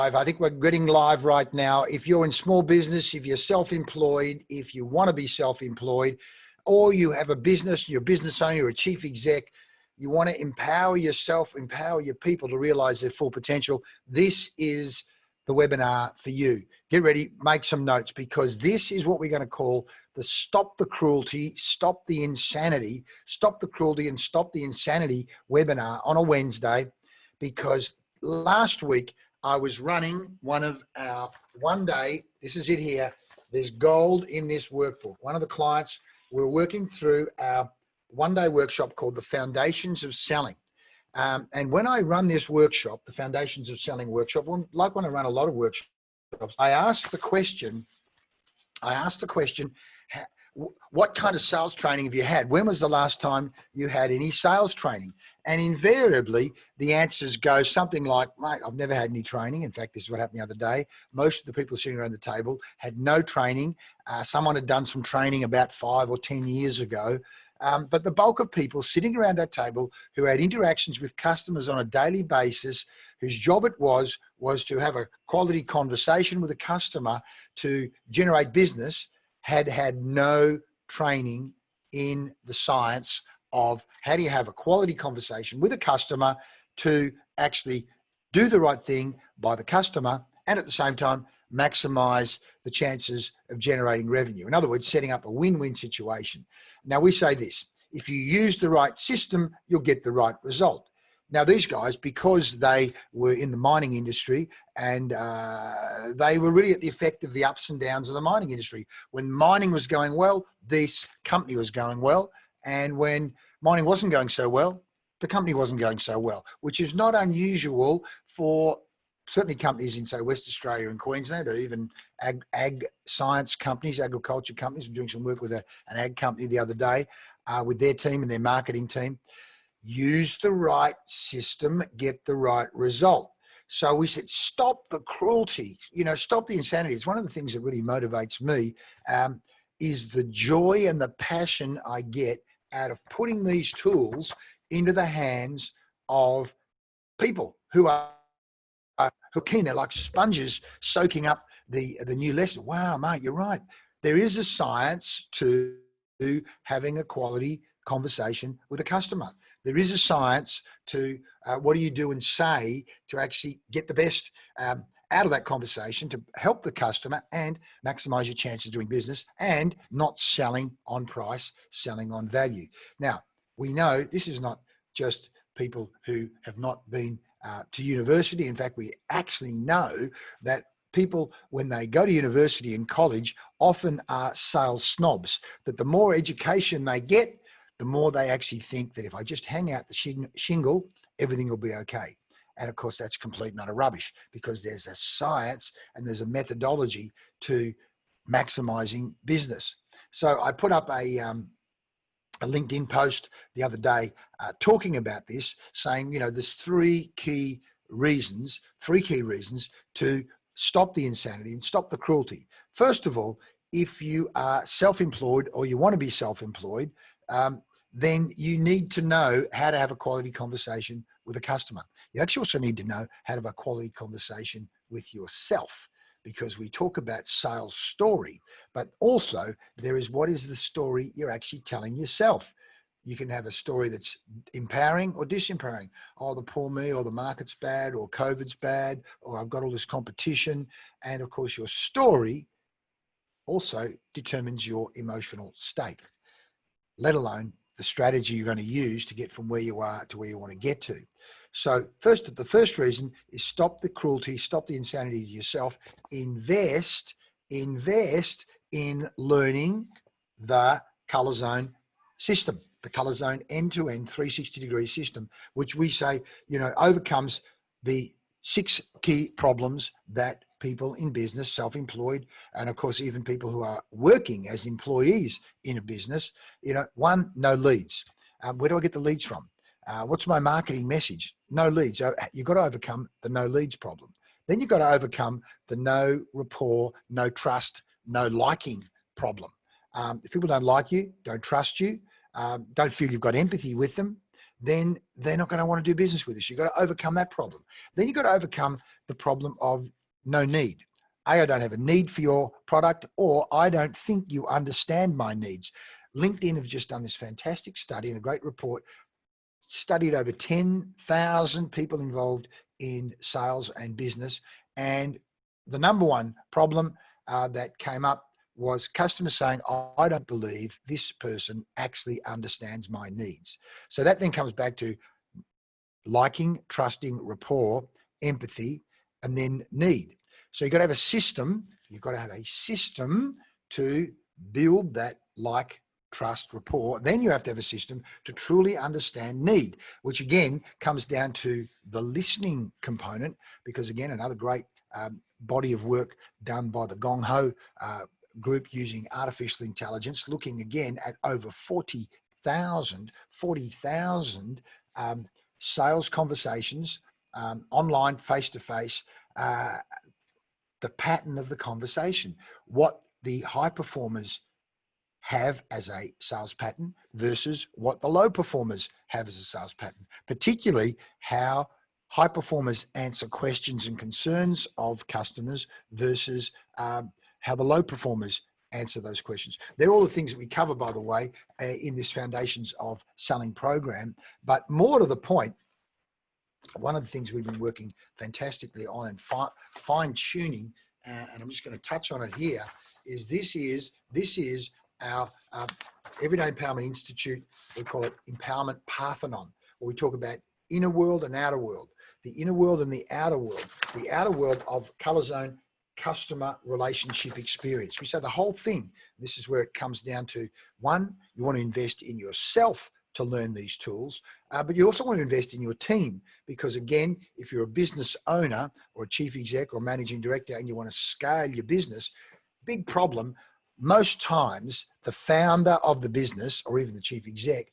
I think we're getting live right now. If you're in small business, if you're self-employed, if you want to be self-employed, or you have a business, you're a business owner, you're a chief exec, you want to empower yourself, empower your people to realize their full potential, this is the webinar for you. Get ready, make some notes, because this is what we're going to call the Stop the Cruelty, Stop the Insanity, Stop the Cruelty and Stop the Insanity webinar on a Wednesday, because last week I was running one of our one day, this is it here, there's gold in this workbook. One of the clients, we're working through our one-day workshop called the Foundations of Selling. And when I run this workshop, the Foundations of Selling workshop, like when I run a lot of workshops, I ask the question, what kind of sales training have you had? When was the last time you had any sales training? And invariably, the answers go something like, mate, I've never had any training. In fact, this is what happened the other day. Most of the people sitting around the table had no training. Someone had done some training about 5 or 10 years ago. But the bulk of people sitting around that table who had interactions with customers on a daily basis, whose job it was to have a quality conversation with a customer to generate business, had no training in the science of how do you have a quality conversation with a customer to actually do the right thing by the customer and at the same time maximize the chances of generating revenue. In other words, setting up a win-win situation. Now we say this, if you use the right system, you'll get the right result. Now these guys, because they were in the mining industry and they were really at the effect of the ups and downs of the mining industry. When mining was going well, this company was going well. And when mining wasn't going so well, the company wasn't going so well, which is not unusual for certainly companies in, say, West Australia and Queensland, or even ag science companies, agriculture companies. I'm doing some work with an ag company the other day with their team and their marketing team. Use the right system, get the right result. So we said, stop the cruelty, stop the insanity. It's one of the things that really motivates me is the joy and the passion I get out of putting these tools into the hands of people who are keen. They're like sponges soaking up the new lesson. Wow, mate, you're right. There is a science to having a quality conversation with a customer. There is a science to what do you do and say to actually get the best out of that conversation to help the customer and maximize your chances of doing business and not selling on price, selling on value. Now, we know this is not just people who have not been to university. In fact, we actually know that people, when they go to university and college, often are sales snobs, that the more education they get, the more they actually think that if I just hang out the shingle, everything will be okay. And of course, that's complete and utter rubbish, because there's a science and there's a methodology to maximizing business. So I put up a LinkedIn post the other day talking about this, saying, there's three key reasons to stop the insanity and stop the cruelty. First of all, if you are self-employed or you want to be self-employed, then you need to know how to have a quality conversation with a customer. You actually also need to know how to have a quality conversation with yourself, because we talk about sales story, but also there is what is the story you're actually telling yourself. You can have a story that's empowering or disempowering. Oh, the poor me, or the market's bad, or COVID's bad, or I've got all this competition. And of course, your story also determines your emotional state, let alone the strategy you're going to use to get from where you are to where you want to get to. So the first reason is stop the cruelty, stop the insanity to yourself, invest in learning the Color Zone system, the Color Zone end-to-end 360-degree system, which we say, overcomes the 6 key problems that people in business, self-employed, and of course, even people who are working as employees in a business, one, no leads. Where do I get the leads from? What's my marketing message? No leads. You've got to overcome the no leads problem. Then you've got to overcome the no rapport, no trust, no liking problem. If people don't like you, don't trust you, don't feel you've got empathy with them, then they're not going to want to do business with us. You've got to overcome that problem. Then you've got to overcome the problem of no need. I don't have a need for your product, or I don't think you understand my needs. LinkedIn have just done this fantastic study and a great report, studied over 10,000 people involved in sales and business. And the number one problem that came up was customers saying, I don't believe this person actually understands my needs. So that then comes back to liking, trusting, rapport, empathy, and then need. So you've got to have a system. You've got to have a system to build that like, trust, rapport. Then you have to have a system to truly understand need, which again comes down to the listening component, because again, another great body of work done by the Gong Ho group using artificial intelligence, looking again at over 40,000 sales conversations, online, face-to-face, the pattern of the conversation, what the high performers have as a sales pattern versus what the low performers have as a sales pattern, particularly how high performers answer questions and concerns of customers versus how the low performers answer those questions. They're all the things that we cover, by the way, in this Foundations of Selling program. But more to the point, one of the things we've been working fantastically on and fine-tuning, and I'm just going to touch on it here, is this is our Everyday Empowerment Institute. We call it Empowerment Parthenon, where we talk about inner world and outer world, the inner world and the outer world of ColourZone customer relationship experience. We say the whole thing, this is where it comes down to, one, you want to invest in yourself to learn these tools, but you also want to invest in your team, because again, if you're a business owner or a chief exec or managing director and you want to scale your business, big problem, most times the founder of the business or even the chief exec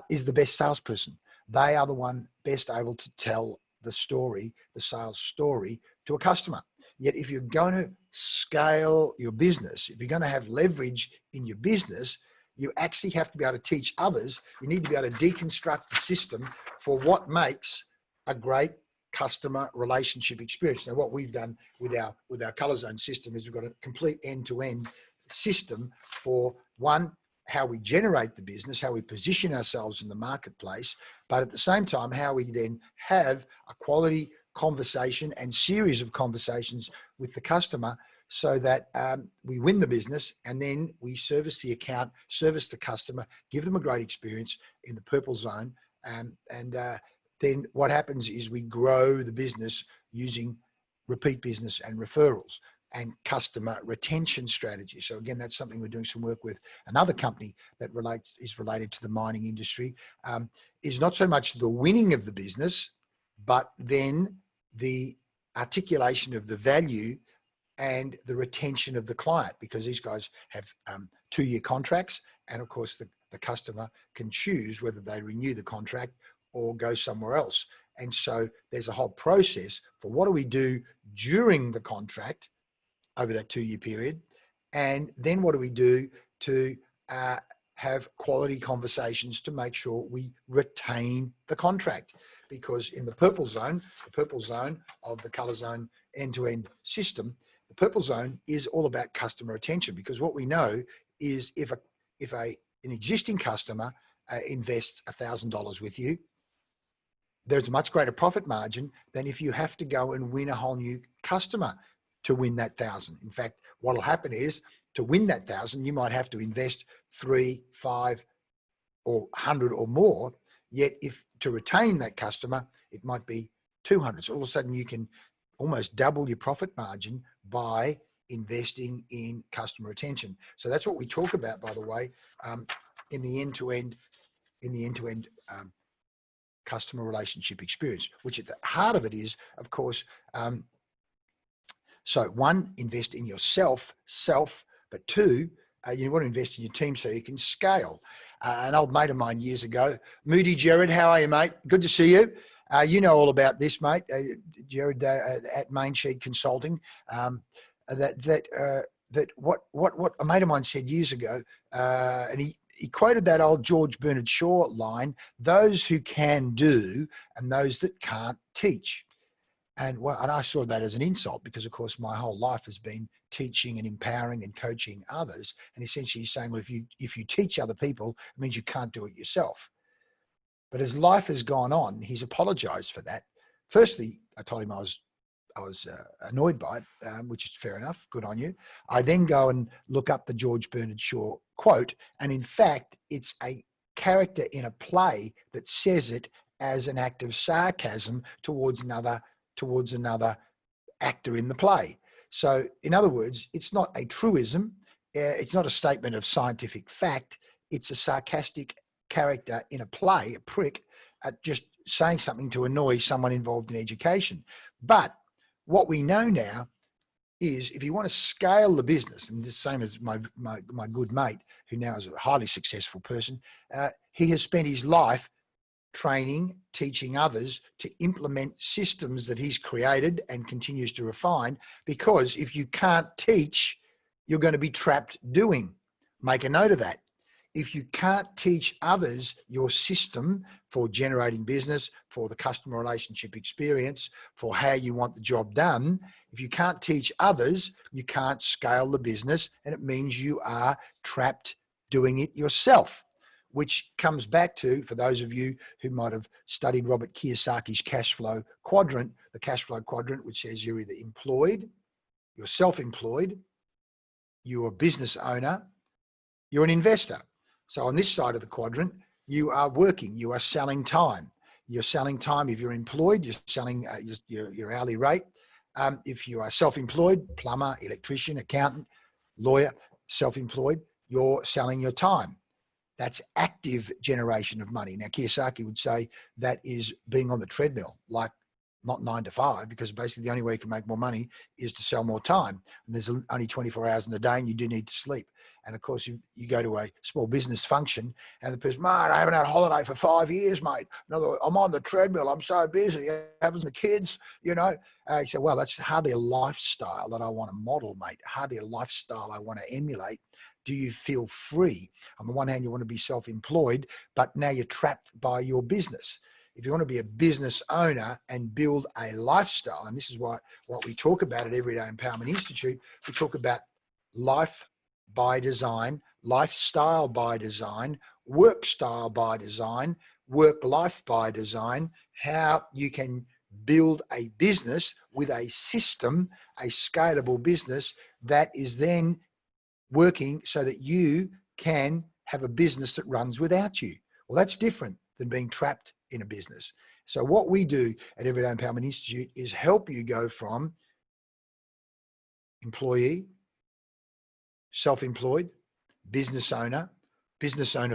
is the best salesperson. They are the one best able to tell the story, the sales story, to a customer. Yet if you're going to scale your business, if you're going to have leverage in your business, you actually have to be able to teach others. You need to be able to deconstruct the system for what makes a great customer relationship experience. Now, what we've done with our ColourZone system is we've got a complete end-to-end system for, one, how we generate the business, how we position ourselves in the marketplace, but at the same time, how we then have a quality conversation and series of conversations with the customer, so that we win the business and then we service the account, service the customer, give them a great experience in the purple zone. Then what happens is we grow the business using repeat business and referrals and customer retention strategy. So again, that's something we're doing some work with another company that is related to the mining industry, is not so much the winning of the business, but then the articulation of the value and the retention of the client, because these guys have 2-year contracts. And of course, the customer can choose whether they renew the contract or go somewhere else. And so there's a whole process for what do we do during the contract over that 2-year period. And then what do we do to have quality conversations to make sure we retain the contract? Because in the purple zone of the ColourZone end-to-end system, the purple zone is all about customer retention, because what we know is if an existing customer invests $1,000 with you, there's a much greater profit margin than if you have to go and win a whole new customer to win that 1,000. In fact, what will happen is, to win that 1,000, you might have to invest 3, 5, or 100 or more. Yet if to retain that customer, it might be 200. So all of a sudden you can almost double your profit margin by investing in customer retention. So that's what we talk about, by the way, in the end-to-end customer relationship experience, which at the heart of it is, of course, so one, invest in yourself, but two, you want to invest in your team so you can scale. An old mate of mine years ago, Moody Jared, how are you, mate? Good to see you. You know all about this, mate. Jared at Mainshed Consulting. That what a mate of mine said years ago, and he quoted that old George Bernard Shaw line, those who can do and those that can't teach. And I saw that as an insult because, of course, my whole life has been teaching and empowering and coaching others. And essentially he's saying, well, if you teach other people, it means you can't do it yourself. But as life has gone on, he's apologized for that. Firstly, I told him I was annoyed by it, which is fair enough. Good on you. I then go and look up the George Bernard Shaw quote. And in fact, it's a character in a play that says it as an act of sarcasm towards another actor in the play. So in other words, it's not a truism. It's not a statement of scientific fact. It's a sarcastic character in a play, a prick, just saying something to annoy someone involved in education. But what we know now is if you want to scale the business, and the same as my good mate, who now is a highly successful person, he has spent his life training, teaching others to implement systems that he's created and continues to refine, because if you can't teach, you're going to be trapped doing. Make a note of that. If you can't teach others your system for generating business, for the customer relationship experience, for how you want the job done, if you can't teach others, you can't scale the business, and it means you are trapped doing it yourself, which comes back to, for those of you who might have studied Robert Kiyosaki's cash flow quadrant, the cash flow quadrant, which says you're either employed, you're self-employed, you're a business owner, you're an investor. So on this side of the quadrant, you are working, you are selling time. You're selling time if you're employed, you're selling your hourly rate. If you are self-employed, plumber, electrician, accountant, lawyer, self-employed, you're selling your time. That's active generation of money. Now, Kiyosaki would say that is being on the treadmill, like not 9 to 5, because basically the only way you can make more money is to sell more time. And there's only 24 hours in the day and you do need to sleep. And of course, you go to a small business function and the person, mate, I haven't had a holiday for 5 years, mate. In other words, I'm on the treadmill. I'm so busy having the kids, you know. You say, well, that's hardly a lifestyle that I want to model, mate. Hardly a lifestyle I want to emulate. Do you feel free? On the one hand, you want to be self-employed, but now you're trapped by your business. If you want to be a business owner and build a lifestyle, and this is what we talk about at Everyday Empowerment Institute, we talk about life by design, lifestyle by design, work style by design, work life by design, how you can build a business with a system, a scalable business that is then working so that you can have a business that runs without you. Well, that's different than being trapped in a business. So what we do at Everyday Empowerment Institute is help you go from employee, self-employed, business owner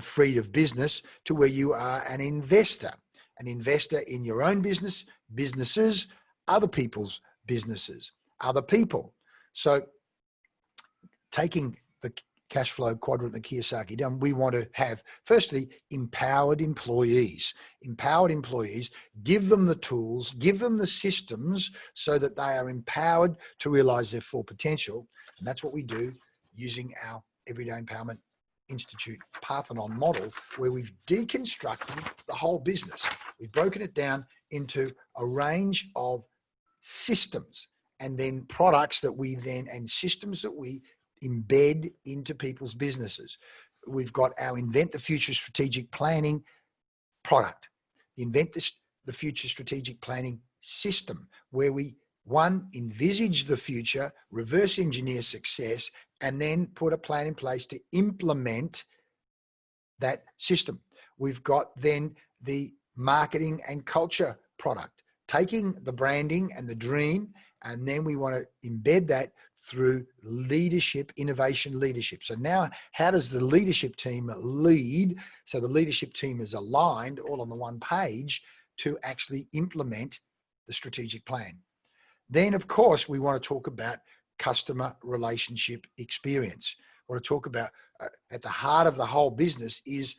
freed of business, to where you are an investor in your own business, businesses, other people's businesses, other people. So taking the cash flow quadrant that Kiyosaki done, we want to have, firstly, empowered employees. Empowered employees, give them the tools, give them the systems so that they are empowered to realize their full potential. And that's what we do using our Everyday Empowerment Institute Parthenon model, where we've deconstructed the whole business. We've broken it down into a range of systems and then products that we then, and systems that we embed into people's businesses. We've got our Invent the Future Strategic Planning product, Invent the Future Strategic Planning system, where we, one, envisage the future, reverse engineer success, and then put a plan in place to implement that system. We've got then the marketing and culture product, taking the branding and the dream, and then we want to embed that through leadership, innovation leadership. So now, how does the leadership team lead? So the leadership team is aligned all on the one page to actually implement the strategic plan. Then, of course, we want to talk about customer relationship experience. We want to talk about at the heart of the whole business is,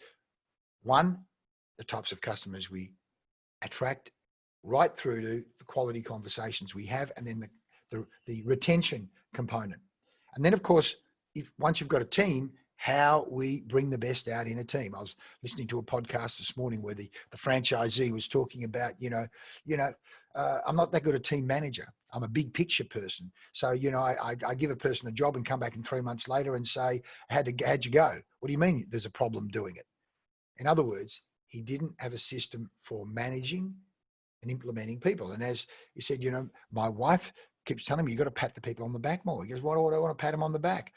one, the types of customers we attract, right through to the quality conversations we have, and then the retention component. And then, of course, once you've got a team, how we bring the best out in a team. I was listening to a podcast this morning where the franchisee was talking about, I'm not that good a team manager. I'm a big picture person. So, I give a person a job and come back in 3 months later and say, how'd you go? What do you mean there's a problem doing it? In other words, he didn't have a system for managing and implementing people. And as you said, my wife keeps telling me, you've got to pat the people on the back more. He goes, why do I want to pat them on the back?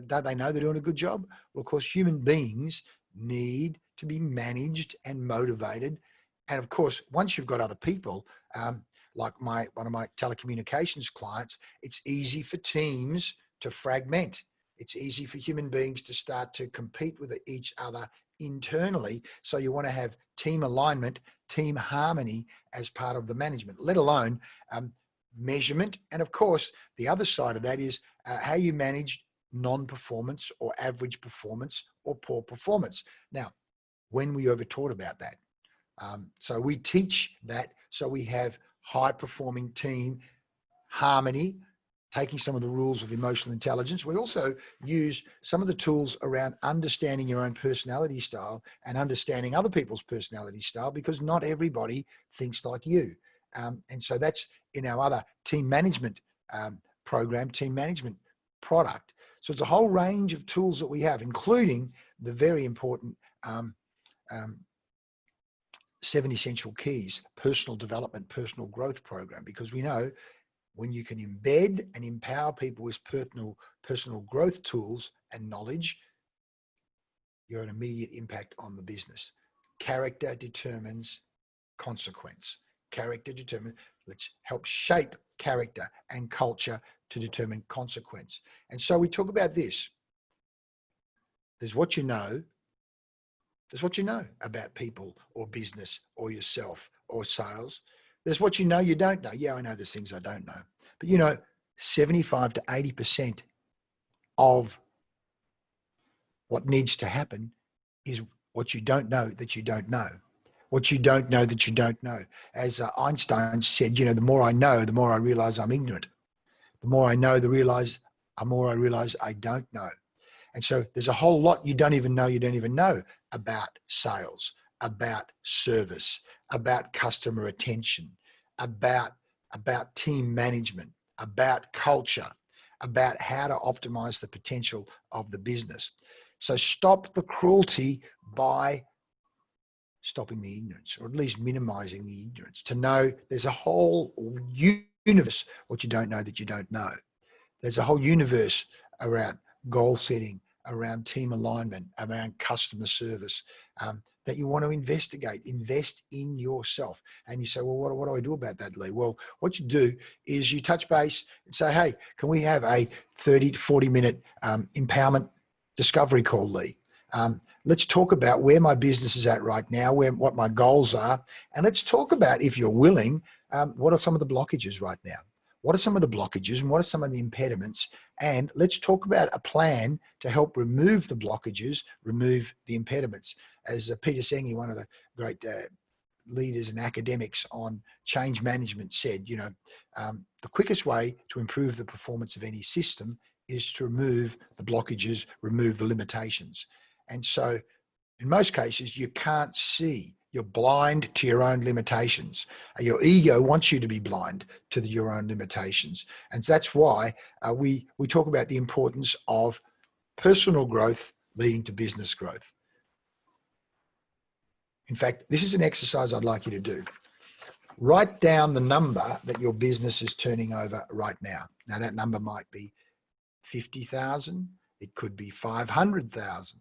Don't they know they're doing a good job? Well, of course, human beings need to be managed and motivated. And of course, once you've got other people, like one of my telecommunications clients, it's easy for teams to fragment. It's easy for human beings to start to compete with each other internally. So you want to have team alignment, team harmony as part of the management, let alone measurement. And of course, the other side of that is how you manage non-performance or average performance or poor performance. Now, when we ever taught about that? So we teach that so we have high-performing team harmony, taking some of the rules of emotional intelligence. We also use some of the tools around understanding your own personality style and understanding other people's personality style, because not everybody thinks like you. And so that's in our other team management program, team management product. So it's a whole range of tools that we have, including the very important 7 Essential Keys, personal development, personal growth program, because we know when you can embed and empower people with personal growth tools and knowledge, you're an immediate impact on the business. Character determines consequence. Character determines, let's help shape character and culture to determine consequence. And so we talk about this. There's what you know. There's what you know about people or business or yourself or sales. There's what you know you don't know. Yeah, I know there's things I don't know. But 75 to 80% of what needs to happen is what you don't know that you don't know. What you don't know that you don't know. As Einstein said, the more I know, the more I realize I'm ignorant. The more I know, the more I realize I don't know. And so there's a whole lot you don't even know about sales, about service, about customer attention, about team management, about culture, about how to optimize the potential of the business. So stop the cruelty by stopping the ignorance, or at least minimizing the ignorance, to know there's a whole universe, what you don't know that you don't know. There's a whole universe around goal setting, around team alignment, around customer service, that you want to investigate. Invest in yourself. And you say, well, what do I do about that, Leigh? Well, what you do is you touch base and say, hey, can we have a 30 to 40 minute empowerment discovery call, Leigh? Let's talk about where my business is at right now, what my goals are. And let's talk about, if you're willing, what are some of the blockages right now? What are some of the blockages and what are some of the impediments? And let's talk about a plan to help remove the blockages, remove the impediments. As Peter Senge, one of the great leaders and academics on change management, said, the quickest way to improve the performance of any system is to remove the blockages, remove the limitations. And so in most cases, you can't see. You're blind to your own limitations. Your ego wants you to be blind to your own limitations. And that's why we talk about the importance of personal growth leading to business growth. In fact, this is an exercise I'd like you to do. Write down the number that your business is turning over right now. Now, that number might be 50,000. It could be 500,000.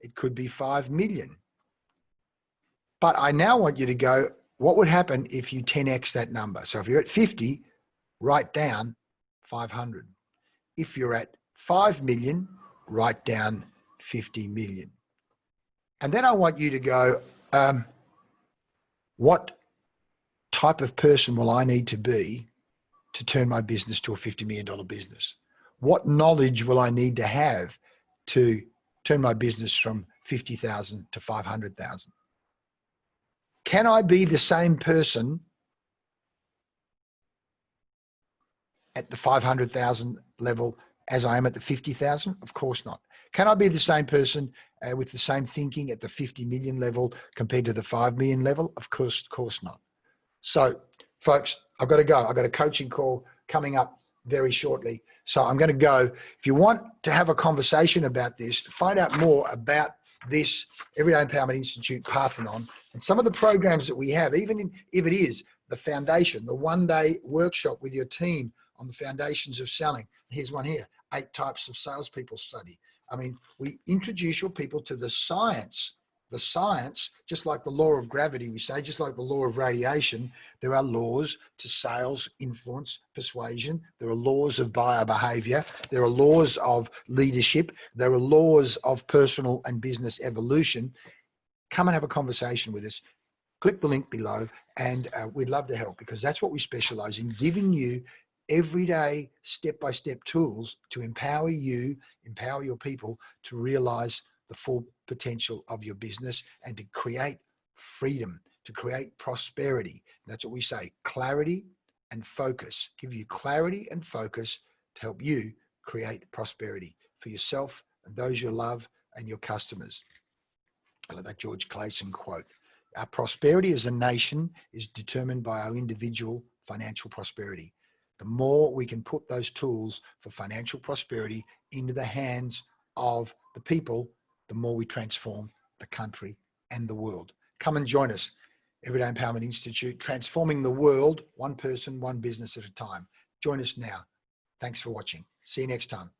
It could be 5 million. But I now want you to go, what would happen if you 10x that number? So if you're at 50, write down 500. If you're at 5 million, write down 50 million. And then I want you to go, what type of person will I need to be to turn my business to a $50 million business? What knowledge will I need to have to turn my business from 50,000 to 500,000? Can I be the same person at the 500,000 level as I am at the 50,000? Of course not. Can I be the same person with the same thinking at the 50 million level compared to the 5 million level? Of course not. So, folks, I've got to go. I've got a coaching call coming up very shortly. So I'm going to go. If you want to have a conversation about this, find out more about this Everyday Empowerment Institute Parthenon and some of the programs that we have, even if it is the foundation, the one-day workshop with your team on the foundations of selling. Here's one here, 8 types of salespeople study. I mean, we introduce your people to the science, just like the law of gravity, we say, just like the law of radiation, there are laws to sales, influence, persuasion. There are laws of buyer behavior. There are laws of leadership. There are laws of personal and business evolution. Come and have a conversation with us. Click the link below, and we'd love to help, because that's what we specialize in, giving you everyday step-by-step tools to empower you, empower your people to realize the full potential of your business and to create freedom, to create prosperity. That's what we say, clarity and focus. Give you clarity and focus to help you create prosperity for yourself and those you love and your customers. I love that George Clayson quote. Our prosperity as a nation is determined by our individual financial prosperity. The more we can put those tools for financial prosperity into the hands of the people, the more we transform the country and the world. Come and join us, Everyday Empowerment Institute, transforming the world, one person, one business at a time. Join us now. Thanks for watching. See you next time.